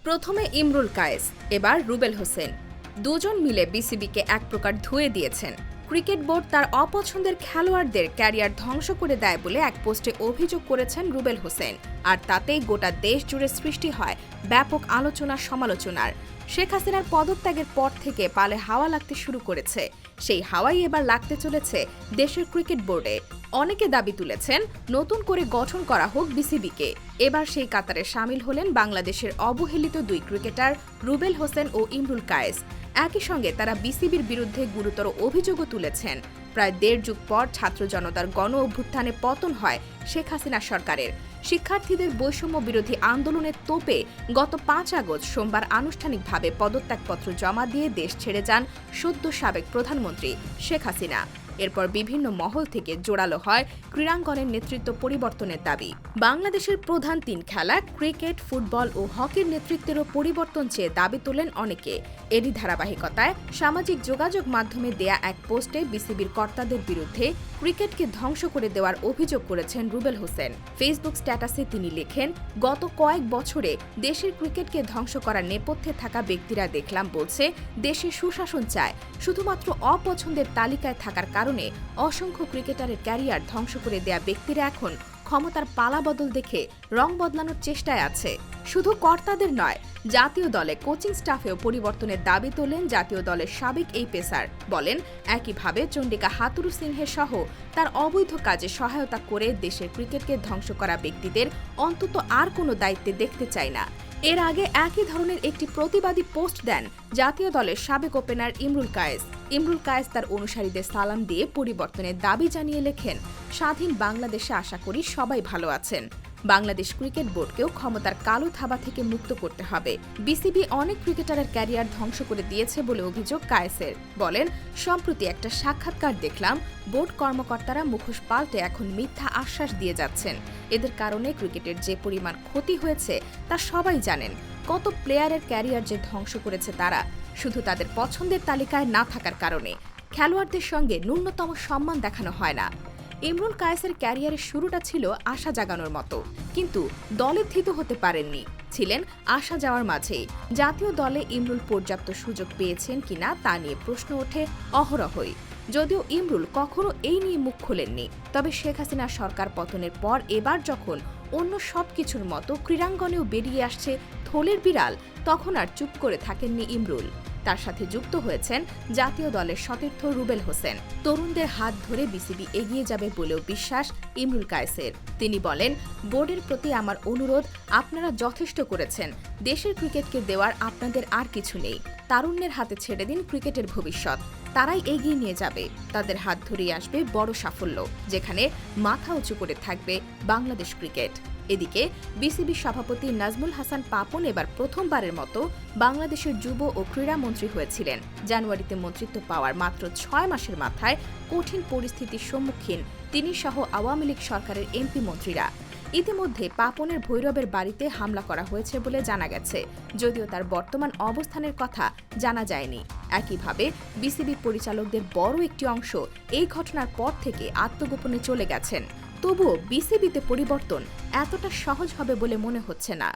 প্রথমে ইমরুল কায়েস, এবার রুবেল হোসেন। দুজন মিলে বিসিবিকে এক প্রকার ধুয়ে দিয়েছেন। ক্রিকেট বোর্ড তার অপছন্দের খেলোয়াড়দের ক্যারিয়ার ধ্বংস করে দেয় বলে এক পোস্টে অভিযোগ করেছেন রুবেল হোসেন। আর তাতেই গোটা দেশ জুড়ে সৃষ্টি হয় ব্যাপক আলোচনা সমালোচনার। শেখ হাসিনার পদত্যাগের পর থেকে পালে হাওয়া লাগতে শুরু করেছে। সেই হাওয়াই এবার লাগতে চলেছে দেশের ক্রিকেট বোর্ডে। অনেকে দাবি তুলেছেন নতুন করে গঠন করা হোক বিসিবিকে। এবার সেই কাতারে সামিল হলেন বাংলাদেশের অবহেলিত দুই ক্রিকেটার রুবেল হোসেন ও ইমরুল কায়েস। একই সঙ্গে তারা বিসিবির বিরুদ্ধে গুরুতর অভিযোগও তুলেছেন। প্রায় দেড় যুগ পর ছাত্র জনতার গণ অভ্যুত্থানে পতন হয় শেখ হাসিনা সরকারের। শিক্ষার্থীদের বৈষম্য বিরোধী আন্দোলনের তোপে গত ৫ আগস্ট সোমবার আনুষ্ঠানিকভাবে পদত্যাগপত্র জমা দিয়ে দেশ ছেড়ে যান সদ্য সাবেক প্রধানমন্ত্রী শেখ হাসিনা। এরপর বিভিন্ন মহল থেকে জোরালো হয় ক্রীড়াঙ্গনের নেতৃত্ব পরিবর্তনের দাবি। বাংলাদেশের প্রধান তিন খেলা ক্রিকেট, ফুটবল ও হকির নেতৃত্বেরও পরিবর্তন চেয়ে দাবি তোলেন অনেকে। এরই ধারাবাহিকতায় সামাজিক যোগাযোগ মাধ্যমে দেয়া এক পোস্টে বিসিবির কর্তাদের বিরুদ্ধে ক্রিকেটকে ধ্বংস করে দেওয়ার অভিযোগ করেছেন রুবেল হোসেন। ফেসবুক স্ট্যাটাসে তিনি লেখেন, গত কয়েক বছরে দেশের ক্রিকেটকে ধ্বংস করার নেপথ্যে থাকা ব্যক্তিরা দেখলাম বলছে দেশে সুশাসন চায়। শুধুমাত্র অপছন্দের তালিকায় থাকার কারণে অসংখ্য ক্রিকেটারের ক্যারিয়ার ধ্বংস করে দেয়া ব্যক্তিরা এখন ক্ষমতার পালা বদল দেখে রং বদলানোর চেষ্টায় আছে। শুধু কর্তাদের নয়, জাতীয় দলে কোচিং স্টাফেও পরিবর্তনের দাবি তোলেন জাতীয় দলের সাবেক এই পেসার। বলেন, একইভাবে চন্ডিকা হাথুরু সিংহের সহ তার অবৈধ কাজে সহায়তা করে দেশের ক্রিকেটকে ধ্বংস করা ব্যক্তিদের অন্তত আর কোনো দায়িত্বে দেখতে চায় না। এর আগে একই ধরনের একটি প্রতিবাদী পোস্ট দেন জাতীয় দলের সাবেক ওপেনার ইমরুল কায়েস। ইমরুল কায়েস তার অনুসারীদের সালাম দিয়ে পরিবর্তনের দাবি জানিয়ে লেখেন, স্বাধীন বাংলাদেশে আশা করি সবাই ভালো আছেন। বাংলাদেশ ক্রিকেট বোর্ডকেও ক্ষমতার কালো থাবা থেকে মুক্ত করতে হবে। বিসিবি অনেক ক্রিকেটারের ক্যারিয়ার ধ্বংস করে দিয়েছে বলে অভিযোগ কায়েসের। বলেন, সম্প্রতি একটা সাক্ষাৎকার দেখলাম, বোর্ড কর্মকর্তারা মুখোশ পাল্টে এখন মিথ্যা আশ্বাস দিয়ে যাচ্ছেন। এদের কারণে ক্রিকেটের যে পরিমাণ ক্ষতি হয়েছে তা সবাই জানেন। কত প্লেয়ারের ক্যারিয়ার যে ধ্বংস করেছে তারা, শুধু তাদের পছন্দের তালিকায় না থাকার কারণে। খেলোয়াড়দের সঙ্গে ন্যূনতম সম্মান দেখানো হয় না। ইমরুল কায়েসের ক্যারিয়ারের শুরুটা ছিল আশা জাগানোর মতো, কিন্তু দলে থিত হতে পারেননি। ছিলেন আসা যাওয়ার মাঝেই। জাতীয় দলে ইমরুল পর্যাপ্ত সুযোগ পেয়েছেন কিনা তা নিয়ে প্রশ্ন ওঠে অহরহই। যদিও ইমরুল কখনো এই নিয়ে মুখ খোলেননি, তবে শেখ হাসিনা সরকার পতনের পর এবার যখন অন্য সবকিছুর মতো ক্রীড়াঙ্গনেও বেরিয়ে আসছে থলের বিড়াল, তখন আর চুপ করে থাকেননি ইমরুল। তার সাথে যুক্ত হয়েছেন জাতীয় দলের সতীর্থ রুবেল হোসেন। তরুণদের হাত ধরে বিসিবি এগিয়ে যাবে বলেও বিশ্বাস ইমরুল কায়েসের। তিনি বলেন, বোর্ডের প্রতি আমার অনুরোধ, আপনারা যথেষ্ট করেছেন। দেশের ক্রিকেটকে দেওয়ার আপনাদের আর কিছু নেই। তারুণ্যের হাতে ছেড়ে দিন ক্রিকেটের ভবিষ্যৎ। তারাই এগিয়ে নিয়ে যাবে। তাদের হাত ধরেই আসবে বড় সাফল্য, যেখানে মাথা উঁচু করে থাকবে বাংলাদেশ ক্রিকেট। এদিকে বিসিবি সভাপতি নাজমুল হাসান পাপন এবার প্রথমবারের মতো বাংলাদেশের যুব ও ক্রীড়া মন্ত্রী হয়েছিলেন। জানুয়ারিতে মন্ত্রিত্ব পাওয়ার মাত্র 6 মাসের মাথায় কঠিন পরিস্থিতির সম্মুখীন তিনি সহ আওয়ামী লীগ সরকারের এমপি মন্ত্রীরা। ইতিমধ্যে পাপনের ভৈরবের বাড়িতে হামলা করা হয়েছে বলে জানা গেছে, যদিও তার বর্তমান অবস্থানের কথা জানা যায়নি। একইভাবে বিসিবি পরিচালকদের বড় একটি অংশ এই ঘটনার পর থেকে আত্মগোপনে চলে গেছেন। তবুও বিসিবিতে পরিবর্তন এতটা সহজ হবে বলে মনে হচ্ছে না।